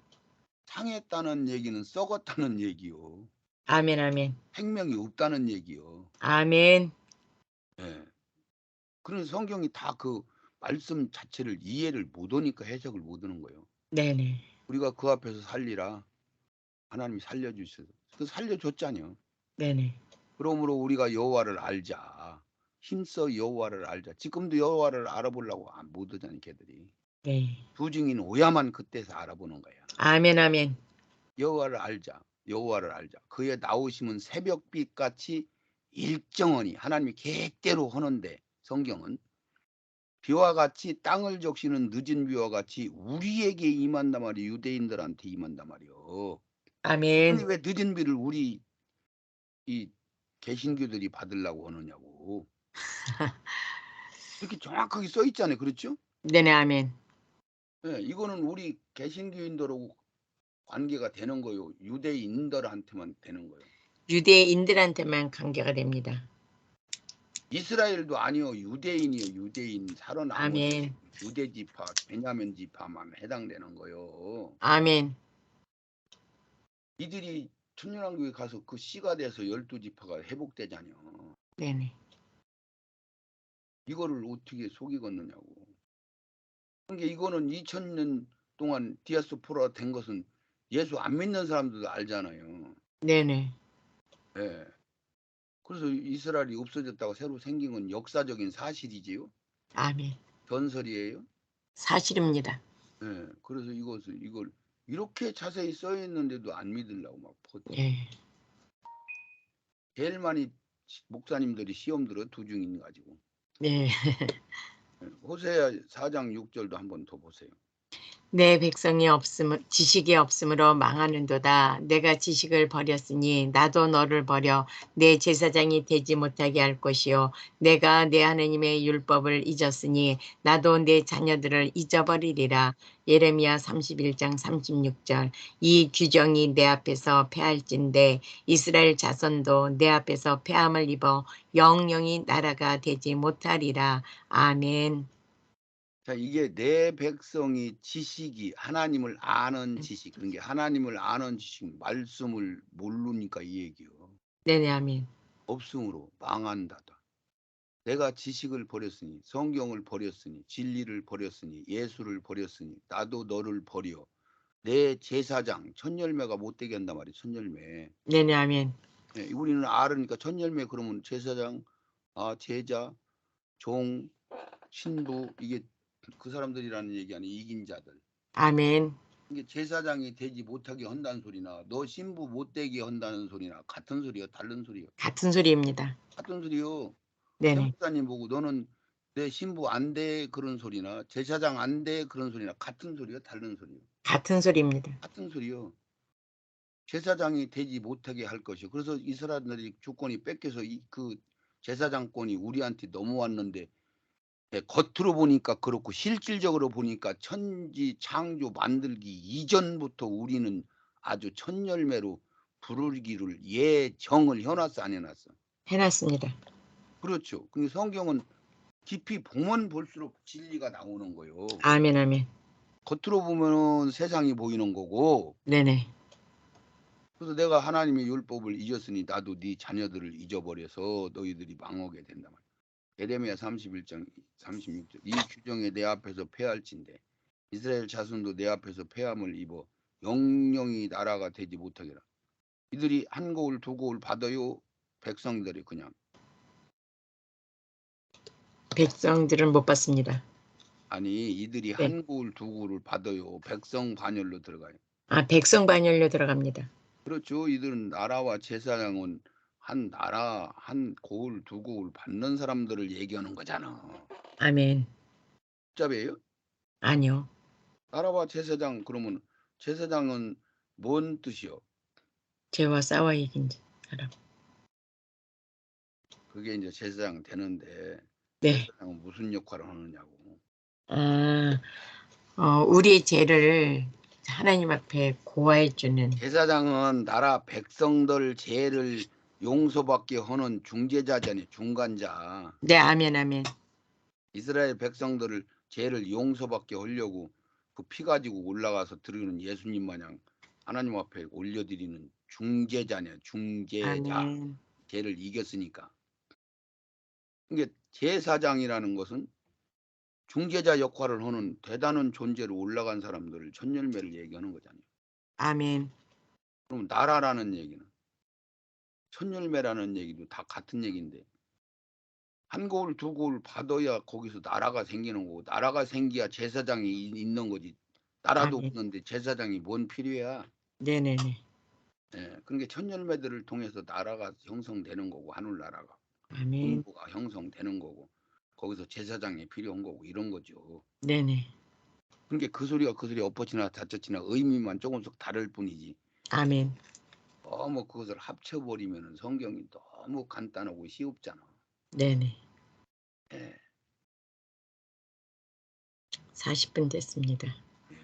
상했다는 얘기는 썩었다는 얘기요. 아멘, 아멘. 생명이 없다는 얘기요. 아멘. 예. 그런 성경이 다 그 말씀 자체를 이해를 못 하니까 해석을 못 하는 거예요. 네네. 우리가 그 앞에서 살리라. 하나님이 살려주셔서 그 살려줬잖아요. 네네. 그러므로 우리가 여호와를 알자. 힘써 여호와를 알자. 지금도 여호와를 알아보려고 못 하잖아요, 걔들이. 네. 두 증인 오야만 그때서 알아보는 거야. 아멘, 아멘. 여호와를 알자. 여호와를 알자. 그의 나오심은 새벽빛 같이 일정하니 하나님이 계획대로 하는데 성경은 비와 같이 땅을 적시는 늦은 비와 같이 우리에게 임한단 말이에요. 유대인들한테 임한단 말이에요. 아멘. 근데 왜 늦은 비를 우리 이 개신교들이 받으려고 하느냐고. 이렇게 정확하게 써 있잖아요. 그렇죠? 네네, 아멘. 예, 이거는 우리 개신교인들하고 관계가 되는 거요. 유대인들한테만 되는 거예요. 유대인들한테만 관계가 됩니다. 이스라엘도 아니요. 유대인이요. 유대인 살아남은 아멘. 유대 지파, 베냐민 지파만 해당되는 거요. 아멘. 이들이 천년왕국에 가서 그 씨가 돼서 12지파가 회복되잖아요. 네네. 이거를 어떻게 속이 걷느냐고. 그러니까 이거는 2000년 동안 디아스포라 된 것은 예수 안 믿는 사람들도 알잖아요. 네네. 예. 그래서 이스라엘이 없어졌다고 새로 생긴 건 역사적인 사실이지요. 아멘. 전설이에요. 사실입니다. 예. 그래서 이걸 이렇게 자세히 써 있는데도 안 믿으려고 막 퍼뜨려. 예. 제일 많이 목사님들이 시험 들어 두 증인 가지고. 네. 예. 호세아 4장 6절도 한번 더 보세요. 내 백성이 없음 지식이 없으므로 망하는도다. 내가 지식을 버렸으니 나도 너를 버려 내 제사장이 되지 못하게 할 것이요 내가 내 하나님의 율법을 잊었으니 나도 내 자녀들을 잊어버리리라. 예레미야 31장 36절. 이 규정이 내 앞에서 패할진대 이스라엘 자손도 내 앞에서 패함을 입어 영영이 나라가 되지 못하리라. 아멘. 자, 이게 내 백성이 지식이 하나님을 아는 지식, 그런 게 하나님을 아는 지식, 말씀을 모르니까 이 얘기요. 네네, 아멘. 없음으로 망한다다. 내가 지식을 버렸으니, 성경을 버렸으니, 진리를 버렸으니, 예수를 버렸으니, 나도 너를 버려. 내 제사장, 천열매가 못 되게 한단 말이에요. 천열매. 네네, 아멘. 예, 우리는 알으니까 천열매 그러면 제사장, 제자, 종, 신부 이게 그 사람들이라는 얘기 아니에요. 이긴 자들. 아멘. 이게 제사장이 되지 못하게 한다는 소리나 너 신부 못 되게 한다는 소리나 같은 소리요, 다른 소리요? 같은 소리입니다. 같은 소리요. 네네. 세목사님 보고 너는 내 신부 안 돼 그런 소리나 제사장 안 돼 그런 소리나 같은 소리요, 다른 소리요? 같은 소리입니다. 같은 소리요. 제사장이 되지 못하게 할 것이요. 그래서 이스라엘들이 주권이 뺏겨서 그 제사장권이 우리한테 넘어왔는데 겉으로 보니까 그렇고 실질적으로 보니까 천지 창조 만들기 이전부터 우리는 아주 천열매로 부르기를 예정을 해놨어 안 해놨어? 해놨습니다. 그렇죠. 근데 성경은 깊이 보면 볼수록 진리가 나오는 거예요. 아멘, 아멘. 겉으로 보면은 세상이 보이는 거고 네네. 그래서 내가 하나님의 율법을 잊었으니 나도 네 자녀들을 잊어버려서 너희들이 망하게 된다 말이야. 예레미야 31장 36절 이 규정에 내 앞에서 패할진대 이스라엘 자손도 내 앞에서 패함을 입어 영영이 나라가 되지 못하게라. 이들이 한 고울 두 고울 받아요. 백성들이 그냥 백성들은 못 받습니다. 아니 이들이 네. 한 고울 두 고울을 받아요. 백성 반열로 들어가요. 백성 반열로 들어갑니다. 그렇죠. 이들은 나라와 제사장은 한 나라 한 고을 두 고을 받는 사람들을 얘기하는 거잖아. 아멘. 복잡해요? 아니요. 나라와 제사장 그러면 제사장은 뭔 뜻이요? 죄와 싸워 이긴 사람. 그게 이제 제사장 되는데 네. 제사장은 무슨 역할을 하느냐고. 아, 우리의 죄를 하나님 앞에 고하해 주는. 제사장은 나라 백성들 죄를 용서받게 하는 중재자잖아요. 중간자. 네, 아멘, 아멘. 이스라엘 백성들을 죄를 용서받게 하려고 그 피 가지고 올라가서 드리는 예수님 마냥 하나님 앞에 올려드리는 중재자냐. 중재자. 아멘. 죄를 이겼으니까. 이게 제사장이라는 것은 중재자 역할을 하는 대단한 존재로 올라간 사람들을 천열매를 얘기하는 거잖아요. 아멘. 그럼 나라라는 얘기는 천열매라는 얘기도 다 같은 얘기인데 한 고을 두 고을 받아야 거기서 나라가 생기는 거고 나라가 생겨야 제사장이 있는 거지. 나라도 아멘. 없는데 제사장이 뭔 필요야. 네네네. 예, 그러니까 천열매들을 통해서 나라가 형성되는 거고 하늘나라가 아멘. 군부가 형성되는 거고 거기서 제사장이 필요한 거고 이런 거죠. 네네. 그러니까 그 소리가 그 소리 엎어치나 닫혀치나 의미만 조금씩 다를 뿐이지. 아멘. 너무 그것을 합쳐버리면 성경이 너무 간단하고 쉬웁잖아. 네네. 예, 40분 됐습니다. 예.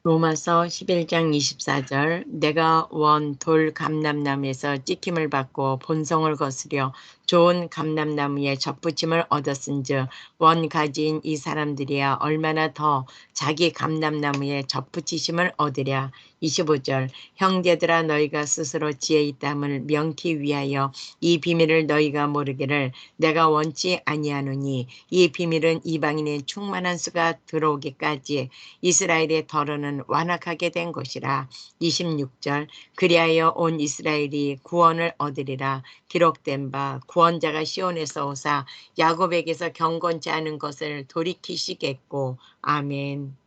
로마서 11장 24절 내가 원 돌 감람나무에서 찍힘을 받고 본성을 거스려 좋은 감람나무에 접붙임을 얻었은즉 원 가지인 이 사람들이야 얼마나 더 자기 감람나무에 접붙이심을 얻으랴. 25절 형제들아 너희가 스스로 지혜 있담을 명키 위하여 이 비밀을 너희가 모르기를 내가 원치 아니하노니 이 비밀은 이방인의 충만한 수가 들어오기까지 이스라엘의 덜어는 완악하게 된 것이라. 26절 그리하여 온 이스라엘이 구원을 얻으리라. 기록된 바 구원자가 시온에서 오사 야곱에게서 경건치 않은 것을 돌이키시겠고. 아멘.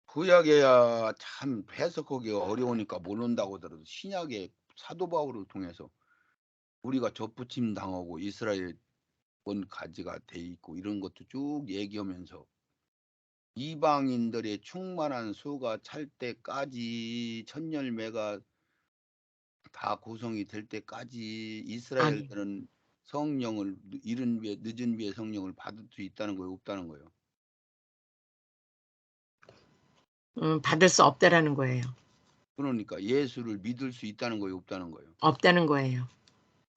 구약에야 참 해석하기가 어려우니까 모른다고 들어도 신약의 사도 바울을 통해서 우리가 접붙임 당하고 이스라엘 원 가지가 돼 있고 이런 것도 쭉 얘기하면서 이방인들의 충만한 수가 찰 때까지 천열매가 다 구성이 될 때까지 아멘. 이스라엘들은 성령을 이른 비에 늦은 비에 성령을 받을 수 있다는 거예요, 없다는 거예요. 받을 수 없다라는 거예요. 그러니까 예수를 믿을 수 있다는 거예요, 없다는 거예요. 없다는 거예요.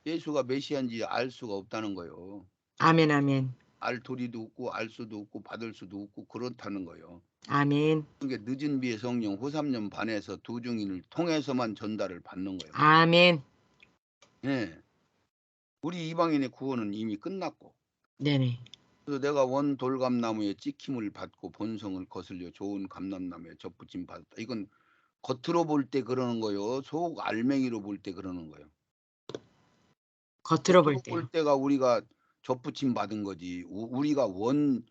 예수가 메시아인지 알 수가 없다는 거예요. 아멘, 아멘. 알 도리도 없고 알 수도 없고 받을 수도 없고 그렇다는 거예요. 아멘. 그러니까 늦은 비의 성령 후 3년 반에서 두 증인을 통해서만 전달을 받는 거예요. 아멘. 예. 우리 이방인의 구원은 이미 끝났고 네네. 그래서 내가 원 돌감나무에 찍힘을 받고 본성을 거슬려 좋은 감람나무에 접붙임 받았다. 이건 겉으로 볼 때 그러는 거예요. 속 알맹이로 볼 때 그러는 거예요. 겉으로 볼 겉으로 볼 때요. 때가 우리가 접붙임 받은 거지. 우리가 원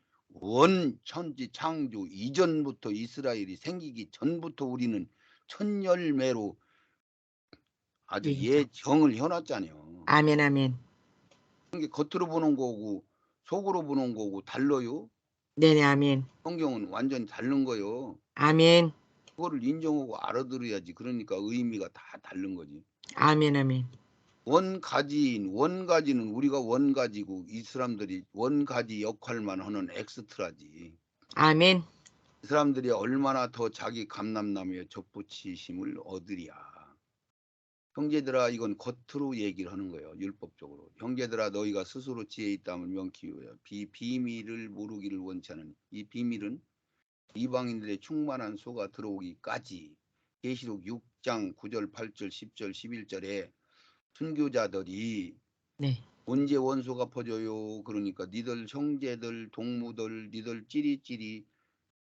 천지 창조 이전부터 이스라엘이 생기기 전부터 우리는 천열매로 아주 유기죠. 예정을 해놨잖아요. 아멘, 아멘. 그게 겉으로 보는 거고 속으로 보는 거고 달라요. 네네, 아멘. 성경은 완전히 다른 거요. 아멘. 그거를 인정하고 알아들어야지. 그러니까 의미가 다 다른 거지. 아멘, 아멘. 원가지는 우리가 원가지고 이 사람들이 원가지 역할만 하는 엑스트라지. 아멘. 이 사람들이 얼마나 더 자기 감람나무에 접붙이심을 얻으랴. 형제들아 이건 겉으로 얘기를 하는 거예요. 율법적으로. 형제들아 너희가 스스로 지혜 있다면 명키 위하여 비밀을 모르기를 원치 않으니 이 비밀은 이방인들의 충만한 수가 들어오기까지 계시록 6장 9절 8절 10절 11절에 순교자들이 네. 언제 원수가 퍼져요. 그러니까 니들 형제들 동무들 니들 찌리찌리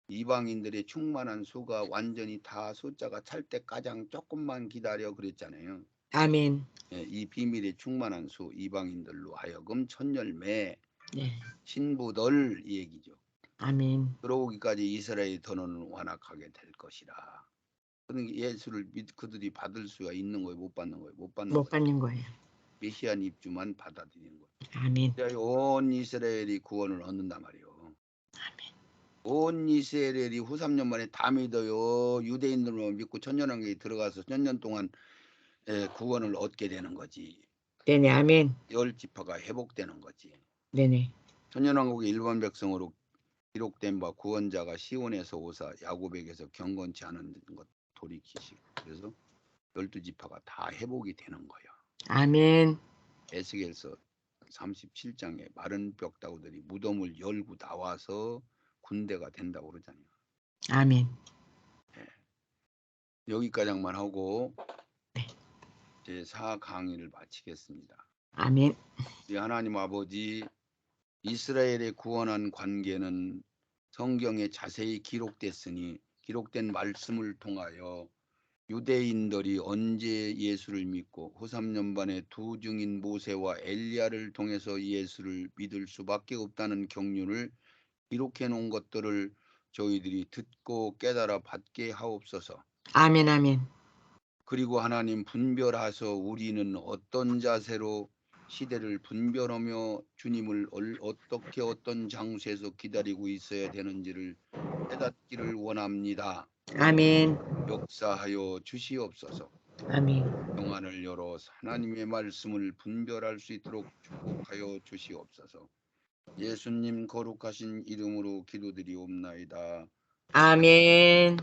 이방인들의 충만한 수가 완전히 다 숫자가 찰 때까지 조금만 기다려 그랬잖아요. 아멘. 예, 이 비밀의 충만한 수 이방인들로 하여금 천열매 네. 신부들 이 얘기죠. 아멘. 들어오기까지 이스라엘 더는 완악하게 될 것이라. 그러니까 예수를 그들이 받을 수가 있는 거예요, 못 받는 거예요, 못 받는 못 거죠. 받는 거예요. 메시안 입주만 받아들이는 거예요. 아멘. 온 이스라엘이 구원을 얻는단 말이에요. 온 이스라엘이 후 3년 만에 다 믿어요. 유대인들만 믿고 천년왕국에 들어가서 천년 동안 구원을 얻게 되는 거지. 네네. 아멘. 10지파가 회복되는 거지. 네네. 천년왕국의 일반 백성으로 기록된 바 구원자가 시온에서 오사 야곱에게서 경건치 않은 것 돌이키시고 그래서 12지파가 다 회복이 되는 거예요. 아멘. 에스겔서 37장에 마른 뼈다구들이 무덤을 열고 나와서 군대가 된다고 그러잖아요. 아멘. 여기까지만 하고 네. 제 4강의를 마치겠습니다. 아멘. 우리 하나님 아버지, 이스라엘의 구원한 관계는 성경에 자세히 기록된 말씀을 통하여 유대인들이 언제 예수를 믿고 후 3년 반에 두 증인 모세와 엘리야를 통해서 예수를 믿을 수밖에 없다는 경륜을 기록해 놓은 것들을 저희들이 듣고 깨달아 받게 하옵소서. 아멘. 아멘. 그리고 하나님 분별하셔 우리는 어떤 자세로 시대를 분별하며 주님을 어떻게 어떤 장소에서 기다리고 있어야 되는지를 깨닫기를 원합니다. 아멘. 역사하여 주시옵소서. 아멘. 영안을 열어 하나님의 말씀을 분별할 수 있도록 축복하여 주시옵소서. 예수님 거룩하신 이름으로 기도드리옵나이다. 아멘.